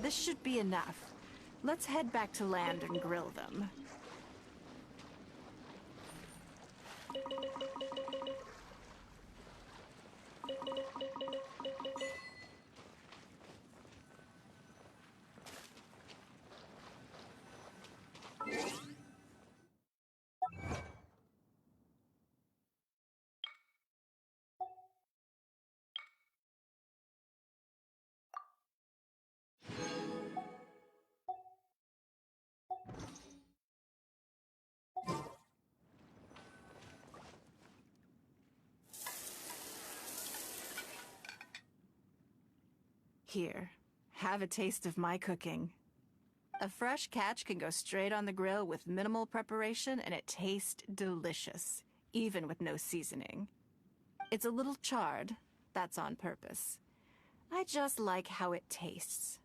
this should be enough. Let's head back to land and grill them. Here, have a taste of my cooking. A fresh catch can go straight on the grill with minimal preparation and it tastes delicious, even with no seasoning. It's a little charred, that's on purpose. I just like how it tastes.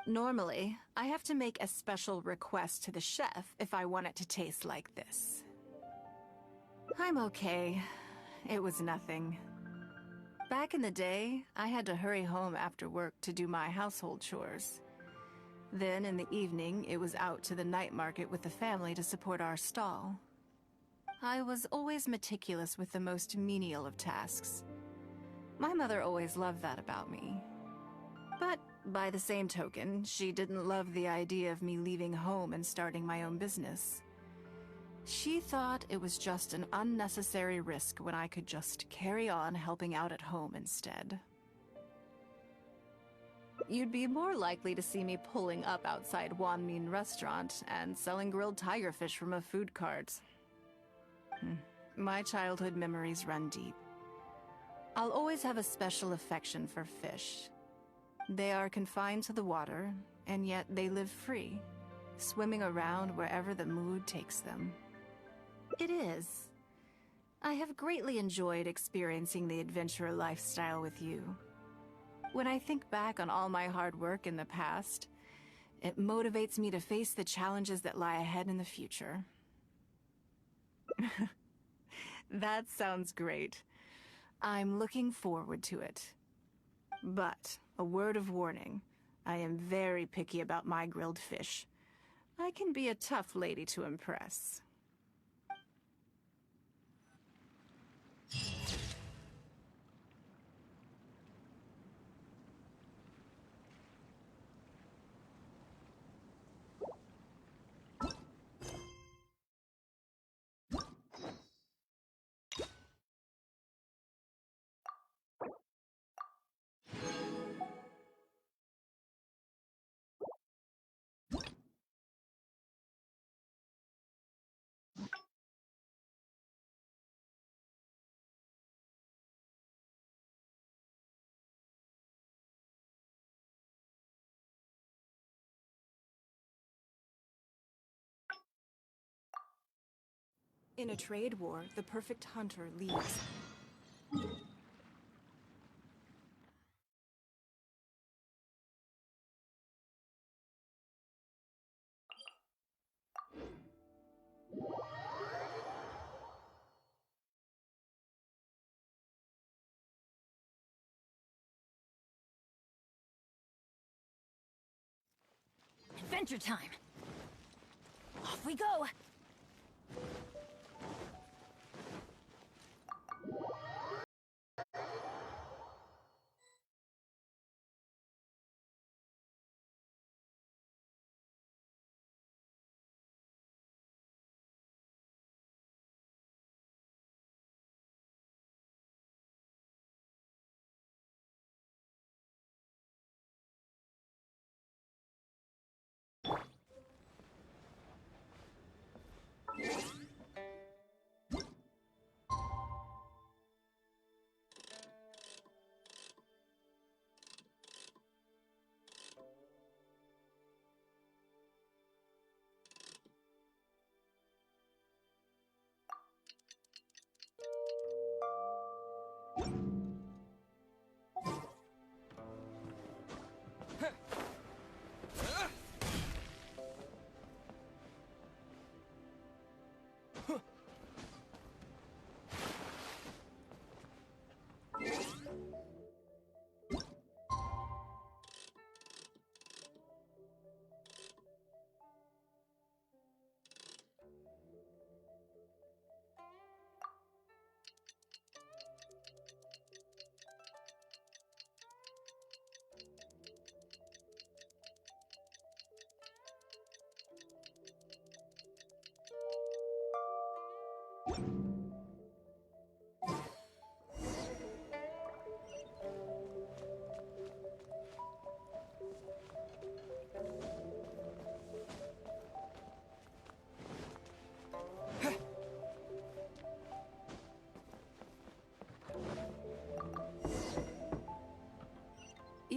Normally, I have to make a special request to the chef if I want it to taste like this. I'm okay. It was nothing. Back in the day, I had to hurry home after work to do my household chores. Then in the evening, it was out to the night market with the family to support our stall. I was always meticulous with the most menial of tasks. My mother always loved that about me. But by the same token, she didn't love the idea of me leaving home and starting my own business. She thought it was just an unnecessary risk when I could just carry on helping out at home instead. You'd be more likely to see me pulling up outside Wanmin restaurant and selling grilled tigerfish from a food cart. My childhood memories run deep. I'll always have a special affection for fish. They are confined to the water, and yet they live free, swimming around wherever the mood takes them. It is. I have greatly enjoyed experiencing the adventurer lifestyle with you. When I think back on all my hard work in the past, it motivates me to face the challenges that lie ahead in the future. That sounds great. I'm looking forward to it. But, a word of warning, I am very picky about my grilled fish. I can be a tough lady to impress. In a trade war, the perfect hunter leads. Adventure time! Off we go!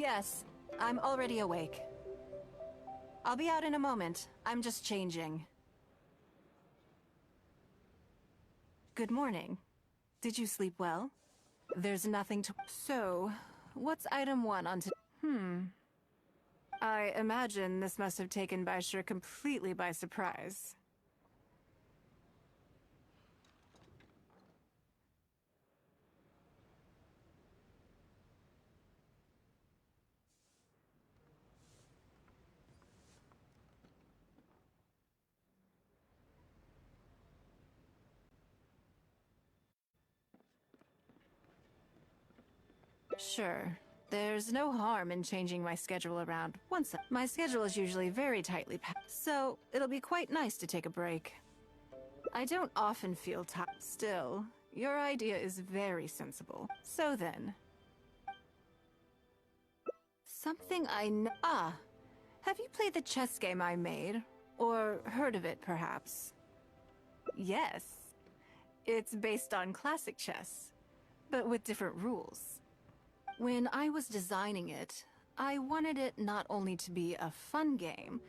Yes, I'm already awake. I'll be out in a moment. I'm just changing. Good morning. Did you sleep well? There's nothing to... So, what's item 1 on I imagine this must have taken Baisher completely by surprise. Sure. There's no harm in changing my schedule around once. My schedule is usually very tightly packed, so it'll be quite nice to take a break. I don't often feel tired. Still, your idea is very sensible. So then... Something I know... Ah! Have you played the chess game I made? Or heard of it, perhaps? Yes. It's based on classic chess, but with different rules. When I was designing it, I wanted it not only to be a fun game,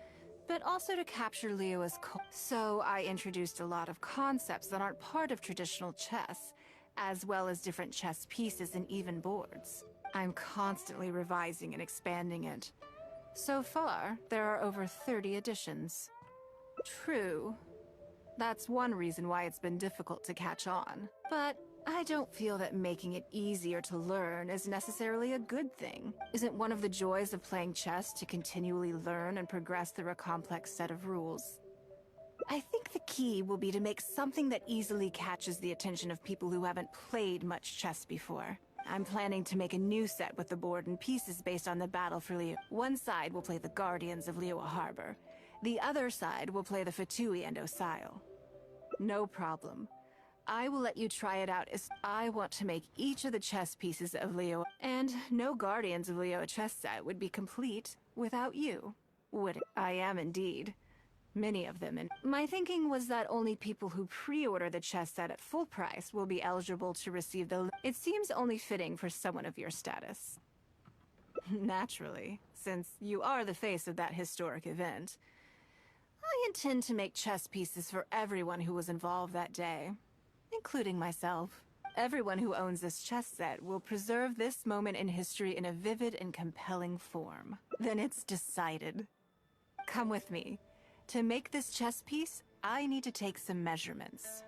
but also to capture Leo as so I introduced a lot of concepts that aren't part of traditional chess, as well as different chess pieces and even boards. I'm constantly revising and expanding it. So far, there are over 30 editions. True. That's one reason why it's been difficult to catch on. But I don't feel that making it easier to learn is necessarily a good thing. Isn't one of the joys of playing chess to continually learn and progress through a complex set of rules? I think the key will be to make something that easily catches the attention of people who haven't played much chess before. I'm planning to make a new set with the board and pieces based on the battle for Liyue. One side will play the Guardians of Liyue Harbor. The other side will play the Fatui and Osile. No problem. I will let you try it out as I want to make each of the chess pieces of Liyue, and no Guardians of Liyue chess set would be complete without you, would it? I am indeed. Many of them, and my thinking was that only people who pre-order the chess set at full price will be eligible to receive the... It seems only fitting for someone of your status. Naturally, since you are the face of that historic event. I intend to make chess pieces for everyone who was involved that day, including myself. Everyone who owns this chess set will preserve this moment in history in a vivid and compelling form. Then it's decided. Come with me. To make this chess piece, I need to take some measurements.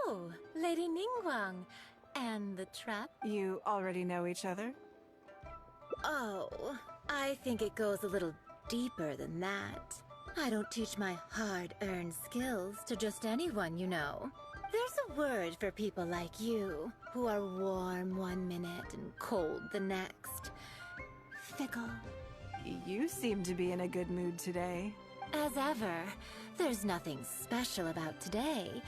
Oh, Lady Ningguang. And the trap? You already know each other? Oh, I think it goes a little deeper than that. I don't teach my hard-earned skills to just anyone, you know. There's a word for people like you, who are warm one minute and cold the next. Fickle. You seem to be in a good mood today. As ever, there's nothing special about today,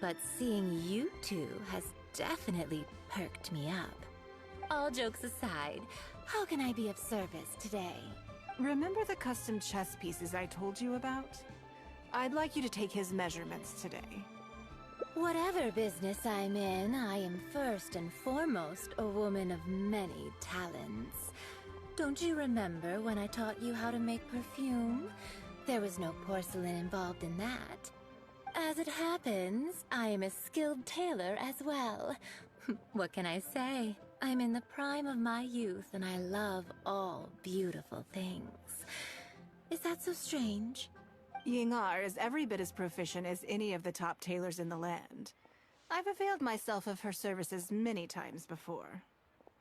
but seeing you two has definitely perked me up. All jokes aside, how can I be of service today? Remember the custom chess pieces I told you about? I'd like you to take his measurements today. Whatever business I'm in, I am first and foremost a woman of many talents. Don't you remember when I taught you how to make perfume? There was no porcelain involved in that. As it happens, I am a skilled tailor as well. What can I say? I'm in the prime of my youth and I love all beautiful things. Is that so strange? Yingar is every bit as proficient as any of the top tailors in the land. I've availed myself of her services many times before.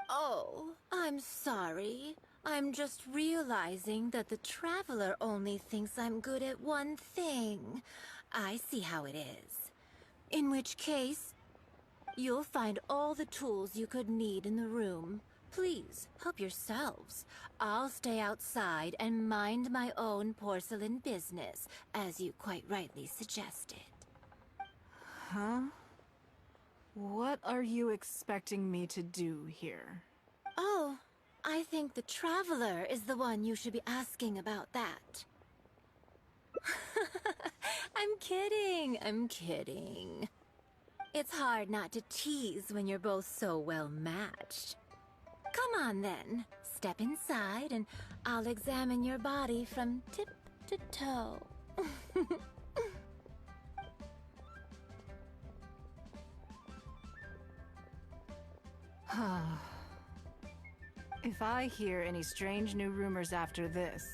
Oh, I'm sorry. I'm just realizing that the Traveler only thinks I'm good at one thing. I see how it is. In which case, you'll find all the tools you could need in the room. Please, help yourselves. I'll stay outside and mind my own porcelain business, as you quite rightly suggested. Huh? What are you expecting me to do here? Oh, I think the Traveler is the one you should be asking about that. I'm kidding. It's hard not to tease when you're both so well matched. Come on then, step inside and I'll examine your body from tip to toe. If I hear any strange new rumors after this,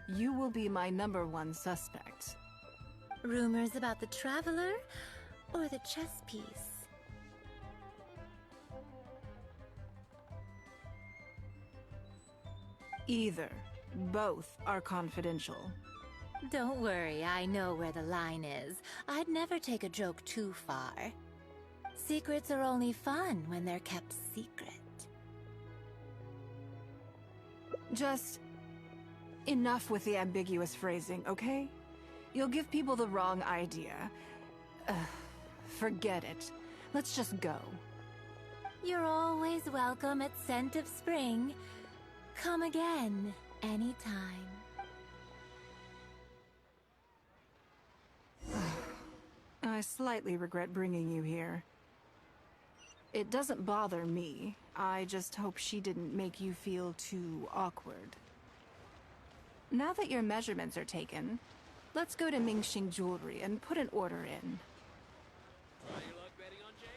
you will be my #1 suspect. Rumors about the Traveler or the chess piece? Either. Both are confidential. Don't worry, I know where the line is. I'd never take a joke too far. Secrets are only fun when they're kept secret. Just enough with the ambiguous phrasing, okay? You'll give people the wrong idea. Forget it. Let's just go. You're always welcome at Scent of Spring. Come again, anytime. I slightly regret bringing you here. It doesn't bother me. I just hope she didn't make you feel too awkward. Now that your measurements are taken, let's go to Mingxing Jewelry and put an order in. Try your luck betting on Jay?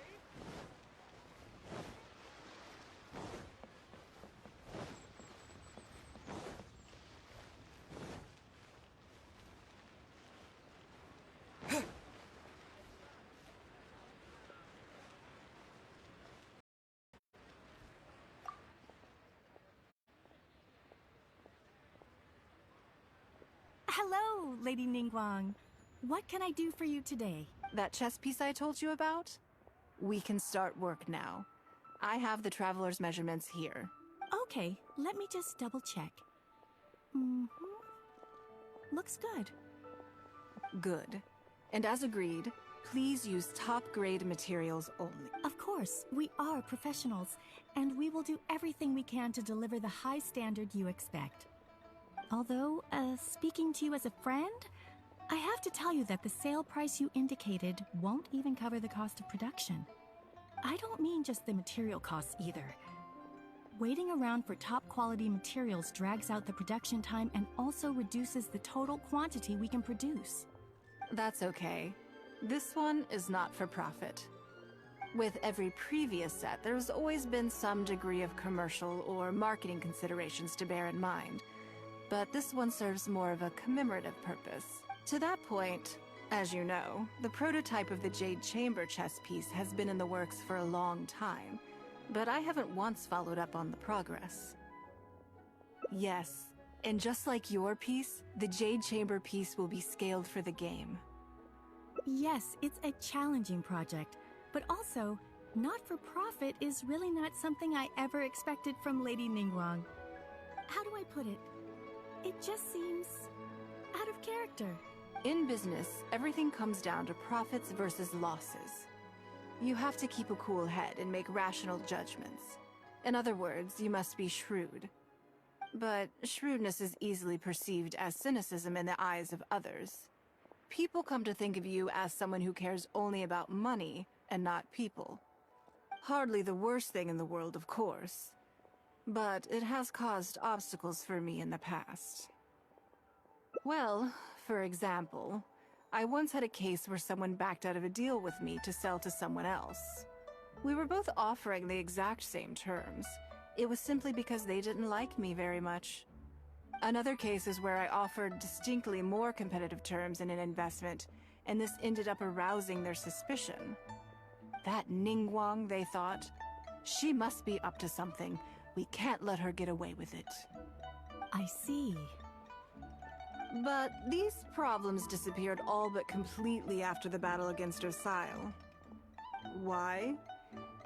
Hello, Lady Ningguang. What can I do for you today? That chess piece I told you about? We can start work now. I have the Traveler's measurements here. Okay, let me just double check. Looks good. Good. And as agreed, please use top-grade materials only. Of course, we are professionals, and we will do everything we can to deliver the high standard you expect. Although, speaking to you as a friend, I have to tell you that the sale price you indicated won't even cover the cost of production. I don't mean just the material costs either. Waiting around for top quality materials drags out the production time and also reduces the total quantity we can produce. That's okay. This one is not for profit. With every previous set, there's always been some degree of commercial or marketing considerations to bear in mind. But this one serves more of a commemorative purpose. To that point, as you know, the prototype of the Jade Chamber chess piece has been in the works for a long time, but I haven't once followed up on the progress. Yes, And just like your piece, the Jade Chamber piece will be scaled for the game. Yes, it's a challenging project, but also, not-for-profit is really not something I ever expected from Lady Ningguang. How do I put it? It just seems out of character. In business, everything comes down to profits versus losses. You have to keep a cool head and make rational judgments. In other words, you must be shrewd. But shrewdness is easily perceived as cynicism in the eyes of others. People come to think of you as someone who cares only about money and not people. Hardly the worst thing in the world, of course. But it has caused obstacles for me in the past. Well, for example, I once had a case where someone backed out of a deal with me to sell to someone else. We were both offering the exact same terms. It was simply because they didn't like me very much. Another case is where I offered distinctly more competitive terms in an investment, and this ended up arousing their suspicion. That NINGGUANG, they thought. She must be up to something. We can't let her get away with it. I see. But these problems disappeared all but completely after the battle against Osile. Why?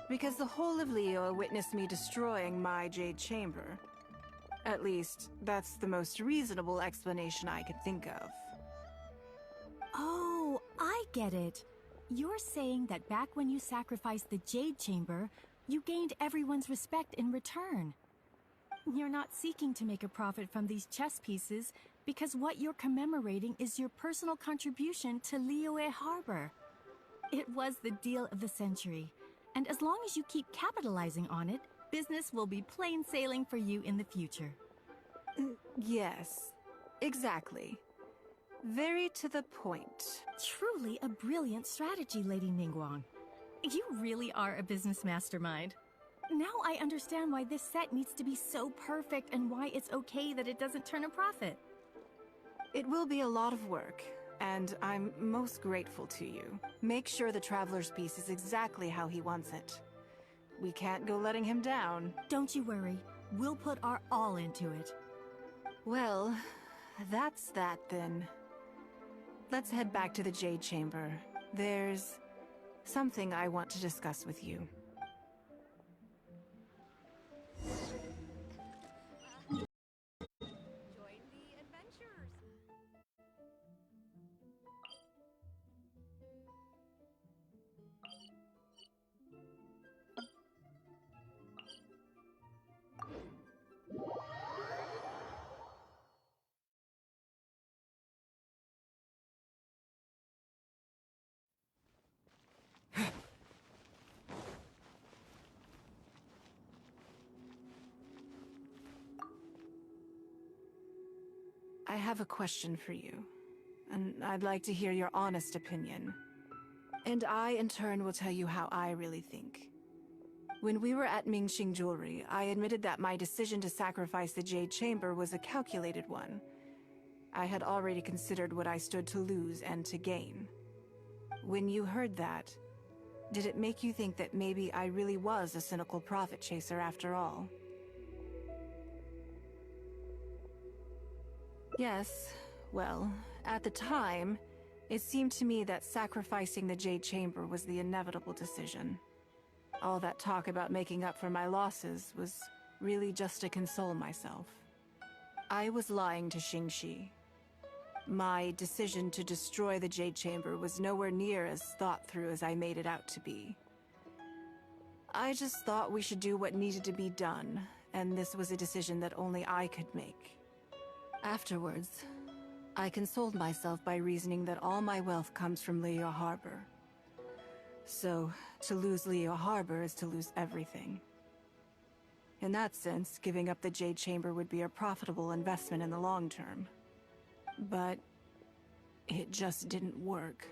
Because the whole of Liyue witnessed me destroying my Jade Chamber. At least, that's the most reasonable explanation I could think of. Oh, I get it. You're saying that back when you sacrificed the Jade Chamber, you gained everyone's respect in return. You're not seeking to make a profit from these chess pieces because what you're commemorating is your personal contribution to Liyue Harbor. It was the deal of the century, and as long as you keep capitalizing on it, business will be plain sailing for you in the future. Yes, exactly. Very to the point. Truly a brilliant strategy, Lady Ningguang. You really are a business mastermind. Now I understand why this set needs to be so perfect and why it's okay that it doesn't turn a profit. It will be a lot of work, and I'm most grateful to you. Make sure the Traveler's piece is exactly how he wants it. We can't go letting him down. Don't you worry. We'll put our all into it. Well, that's that then. Let's head back to the Jade Chamber. There's something I want to discuss with you. Join the adventurers. I have a question for you, and I'd like to hear your honest opinion. And I, in turn, will tell you how I really think. When we were at Mingxing Jewelry, I admitted that my decision to sacrifice the Jade Chamber was a calculated one. I had already considered what I stood to lose and to gain. When you heard that, did it make you think that maybe I really was a cynical profit chaser after all? Yes, well, at the time, it seemed to me that sacrificing the Jade Chamber was the inevitable decision. All that talk about making up for my losses was really just to console myself. I was lying to Xingxi. My decision to destroy the Jade Chamber was nowhere near as thought through as I made it out to be. I just thought we should do what needed to be done, and this was a decision that only I could make. Afterwards, I consoled myself by reasoning that all my wealth comes from Liyue Harbor. So, to lose Liyue Harbor is to lose everything. In that sense, giving up the Jade Chamber would be a profitable investment in the long term. But it just didn't work.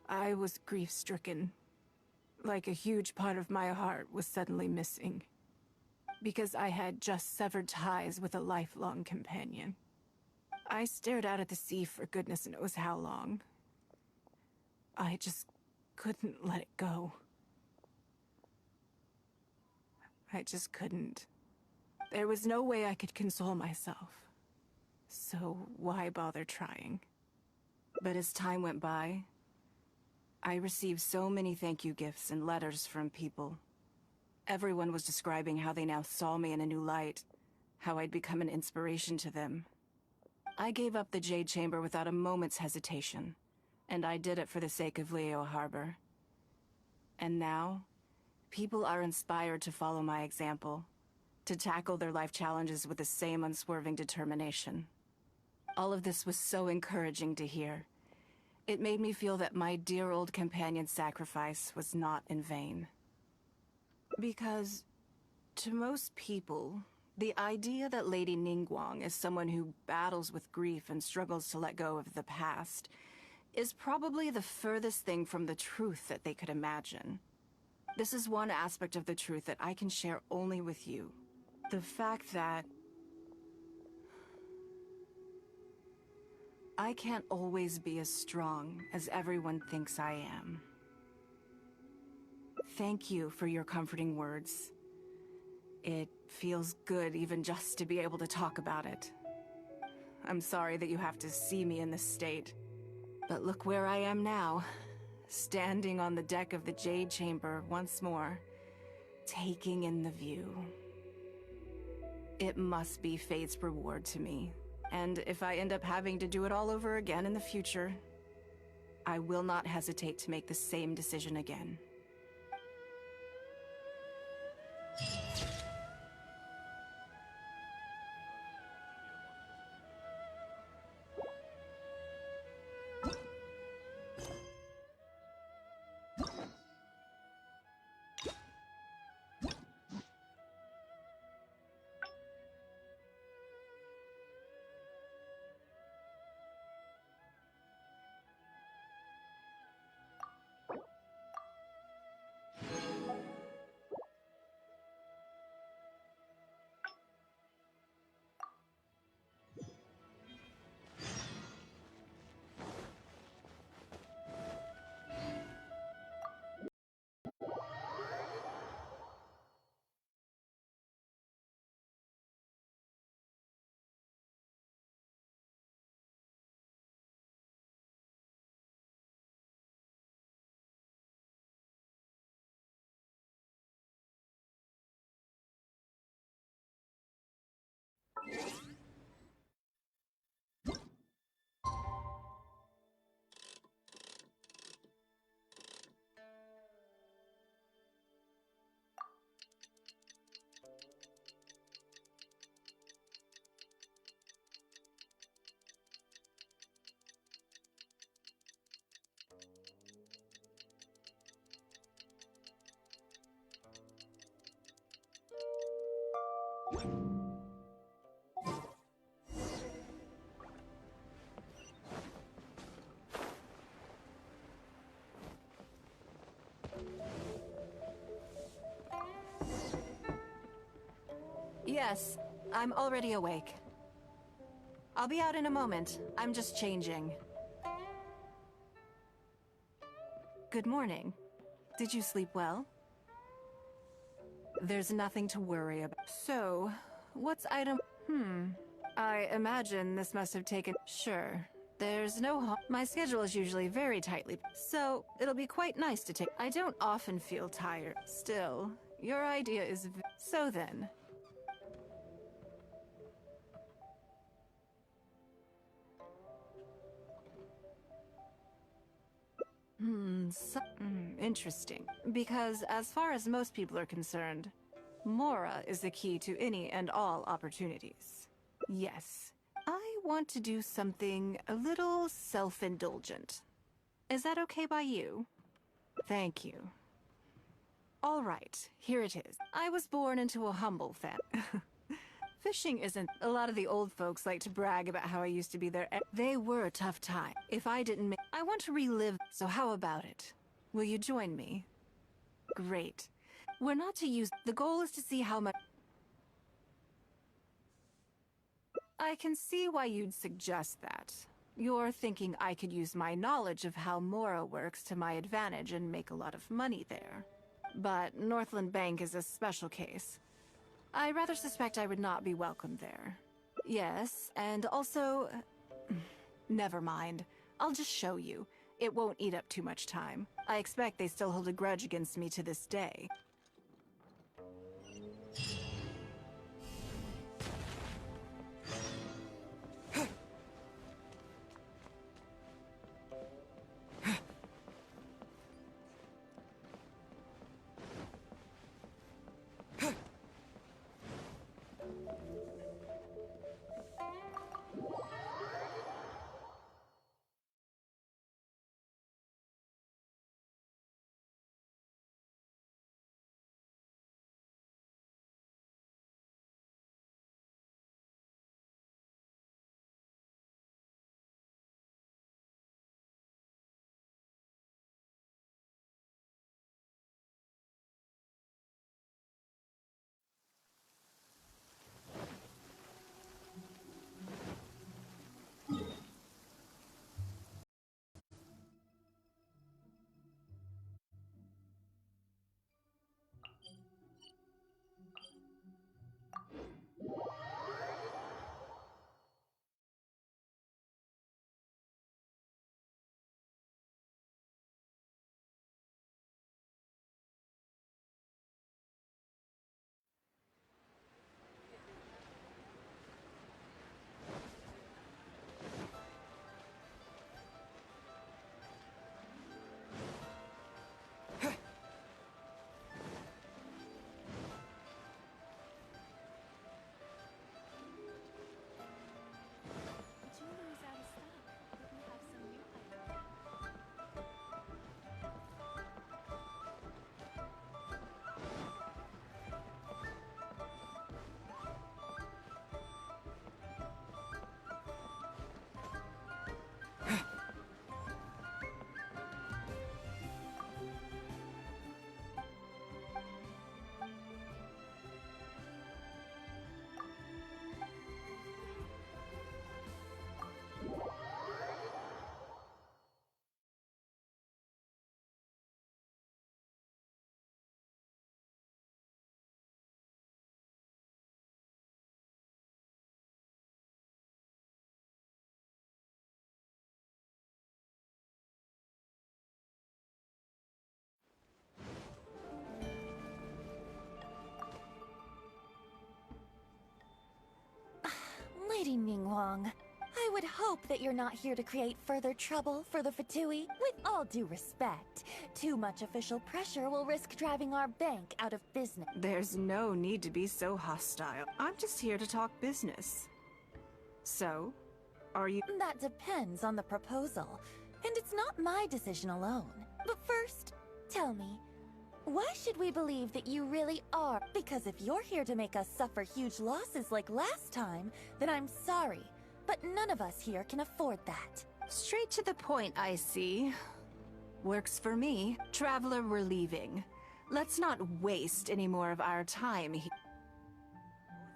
I was grief-stricken. Like a huge part of my heart was suddenly missing. Because I had just severed ties with a lifelong companion. I stared out at the sea for goodness knows how long. I just couldn't let it go. I just couldn't. There was no way I could console myself. So why bother trying? But as time went by, I received so many thank you gifts and letters from people. Everyone was describing how they now saw me in a new light, how I'd become an inspiration to them. I gave up the Jade Chamber without a moment's hesitation, and I did it for the sake of Leo Harbor. And now, people are inspired to follow my example, to tackle their life challenges with the same unswerving determination. All of this was so encouraging to hear. It made me feel that my dear old companion's sacrifice was not in vain. Because, to most people, the idea that Lady Ningguang is someone who battles with grief and struggles to let go of the past is probably the furthest thing from the truth that they could imagine. This is one aspect of the truth that I can share only with you. The fact that I can't always be as strong as everyone thinks I am. Thank you for your comforting words. It feels good even just to be able to talk about it. I'm sorry that you have to see me in this state. But look where I am now, standing on the deck of the Jade Chamber once more, taking in the view. It must be fate's reward to me. And if I end up having to do it all over again in the future, I will not hesitate to make the same decision again. Yes, I'm already awake. I'll be out in a moment. I'm just changing. Good morning. Did you sleep well? There's nothing to worry about. So, what's item? I imagine this must have taken... Sure. There's no harm. My schedule is usually very tightly, so it'll be quite nice to take... I don't often feel tired. Still, your idea is... So then... Interesting. Because as far as most people are concerned, Mora is the key to any and all opportunities. Yes, I want to do something a little self-indulgent. Is that okay by you? Thank you. All right, here it is. I was born into a humble family. Fishing isn't... A lot of the old folks like to brag about how I used to be there. They were a tough time. If I didn't make... I want to relive... So how about it? Will you join me? Great. We're not to use... The goal is to see how much... I can see why you'd suggest that. You're thinking I could use my knowledge of how Mora works to my advantage and make a lot of money there. But Northland Bank is a special case. I rather suspect I would not be welcome there. Yes, and also... never mind. I'll just show you. It won't eat up too much time. I expect they still hold a grudge against me to this day. Jewelry's out of stock, but we have some new items. Lady Ningguang, I would hope that you're not here to create further trouble for the Fatui. With all due respect, too much official pressure will risk driving our bank out of business. There's no need to be so hostile. I'm just here to talk business. So, are you... That depends on the proposal, and it's not my decision alone. But first, tell me, why should we believe that you really are? Because if you're here to make us suffer huge losses like last time, then I'm sorry, but none of us here can afford that. Straight to the point, I see. Works for me. Traveler, we're leaving. Let's not waste any more of our time here.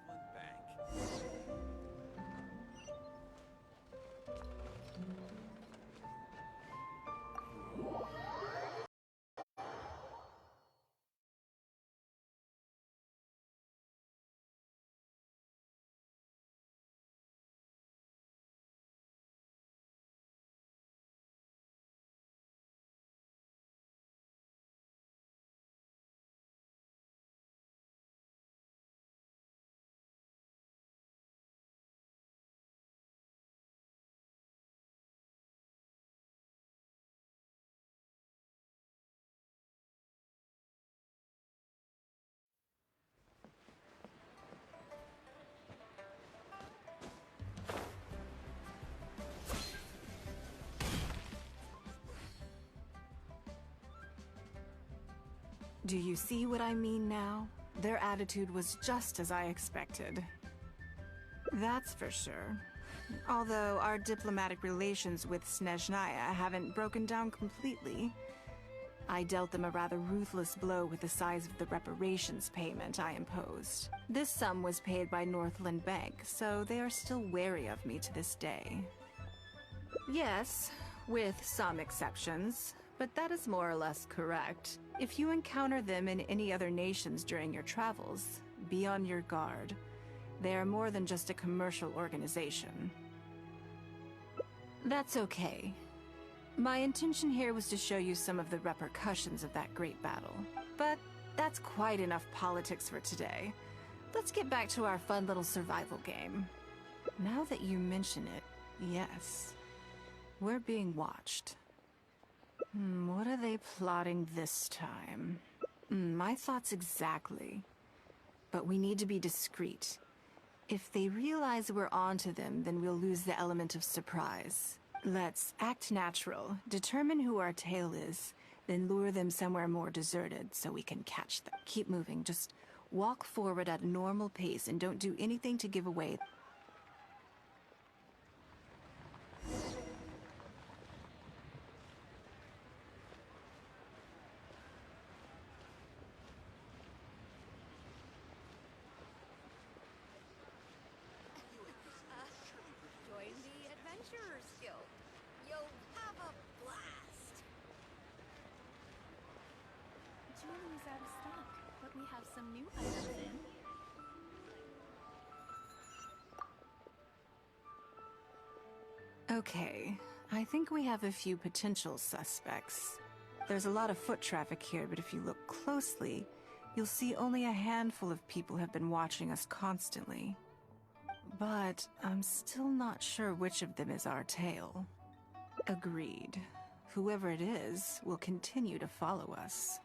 Northland Bank. Do you see what I mean now? Their attitude was just as I expected. That's for sure. Although our diplomatic relations with Snezhnaya haven't broken down completely. I dealt them a rather ruthless blow with the size of the reparations payment I imposed. This sum was paid by Northland Bank, so they are still wary of me to this day. Yes, with some exceptions, but that is more or less correct. If you encounter them in any other nations during your travels, be on your guard. They are more than just a commercial organization. That's okay. My intention here was to show you some of the repercussions of that great battle. But that's quite enough politics for today. Let's get back to our fun little survival game. Now that you mention it, yes. We're being watched. What are they plotting this time? My thoughts exactly. But we need to be discreet. If they realize we're onto them, then we'll lose the element of surprise. Let's act natural, determine who our tail is, then lure them somewhere more deserted so we can catch them. Keep moving, just walk forward at a normal pace and don't do anything to give away. Join the Adventurers Guild. You'll have a blast. Jewelry is out of stock, but we have some new items in. Okay, I think we have a few potential suspects. There's a lot of foot traffic here, but if you look closely, you'll see only a handful of people have been watching us constantly. But I'm still not sure which of them is our tail. Agreed. Whoever it is will continue to follow us.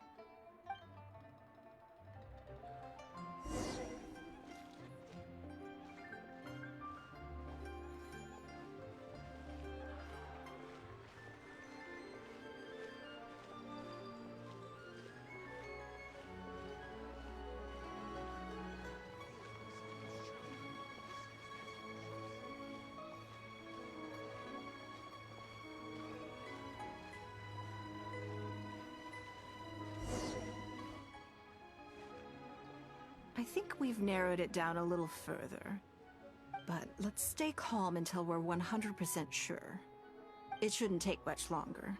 I think we've narrowed it down a little further. But let's stay calm until we're 100% sure. It shouldn't take much longer.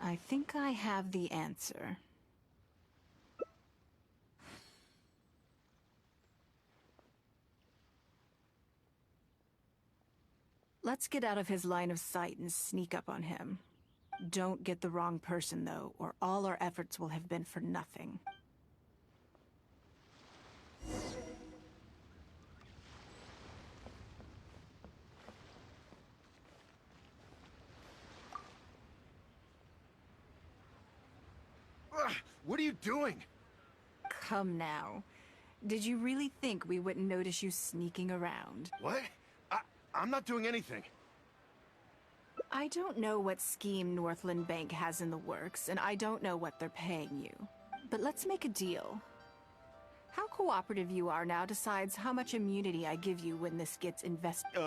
I think I have the answer. Let's get out of his line of sight and sneak up on him. Don't get the wrong person, though, or all our efforts will have been for nothing. What are you doing? Come now. Did you really think we wouldn't notice you sneaking around? What? I'm not doing anything. I don't know what scheme Northland Bank has in the works, and I don't know what they're paying you. But let's make a deal. How cooperative you are now decides how much immunity I give you when this gets invested.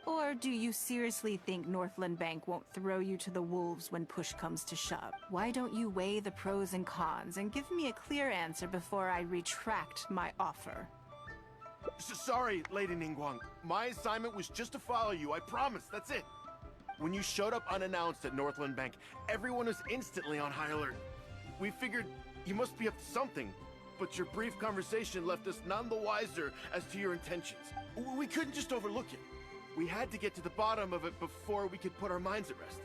Or do you seriously think Northland Bank won't throw you to the wolves when push comes to shove? Why don't you weigh the pros and cons and give me a clear answer before I retract my offer? Sorry, Lady NINGGUANG. My assignment was just to follow you, I promise, that's it. When you showed up unannounced at Northland Bank, everyone was instantly on high alert. We figured you must be up to something, but your brief conversation left us none the wiser as to your intentions. We couldn't just overlook it. We had to get to the bottom of it before we could put our minds at rest.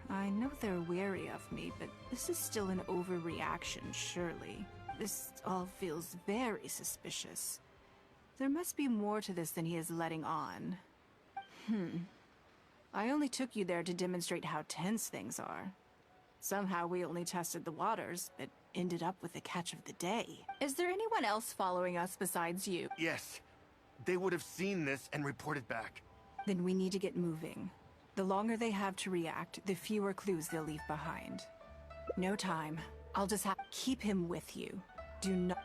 I know they're wary of me, but this is still an overreaction, surely. This all feels very suspicious. There must be more to this than he is letting on. I only took you there to demonstrate how tense things are. Somehow we only tested the waters, but ended up with the catch of the day. Is there anyone else following us besides you? Yes. They would have seen this and reported back. Then we need to get moving. The longer they have to react, the fewer clues they'll leave behind. No time. I'll just have to keep him with you. Do not...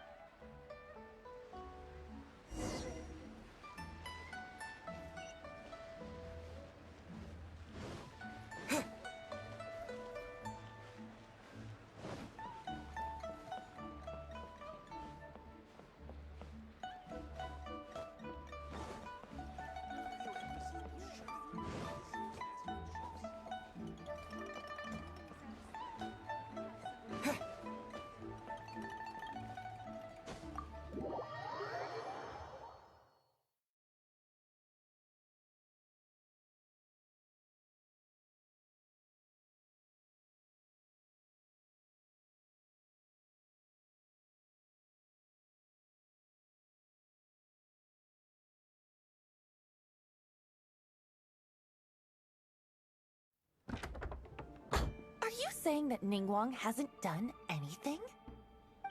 Are you saying that Ningguang hasn't done anything?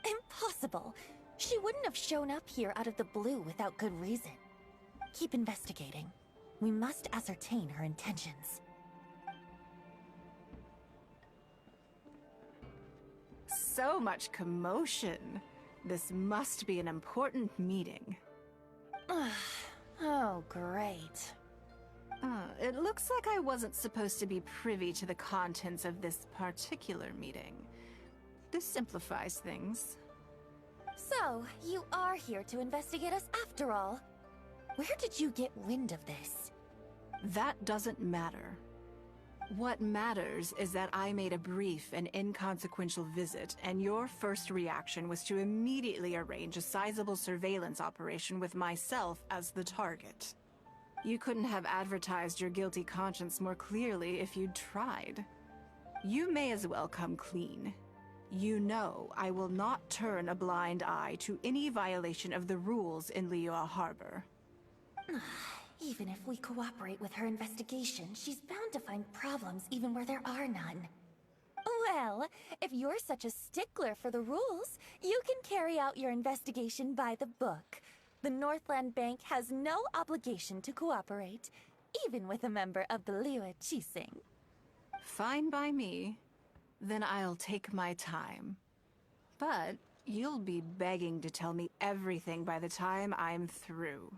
Impossible! She wouldn't have shown up here out of the blue without good reason. Keep investigating. We must ascertain her intentions. So much commotion. This must be an important meeting. Oh, great. It looks like I wasn't supposed to be privy to the contents of this particular meeting. This simplifies things. So, you are here to investigate us after all. Where did you get wind of this? That doesn't matter. What matters is that I made a brief and inconsequential visit, and your first reaction was to immediately arrange a sizable surveillance operation with myself as the target. You couldn't have advertised your guilty conscience more clearly if you'd tried. You may as well come clean. You know I will not turn a blind eye to any violation of the rules in Liyue Harbor. Even if we cooperate with her investigation, she's bound to find problems even where there are none. Well, if you're such a stickler for the rules, you can carry out your investigation by the book. The Northland Bank has no obligation to cooperate, even with a member of the Liyue Qixing. Fine by me. Then I'll take my time. But you'll be begging to tell me everything by the time I'm through.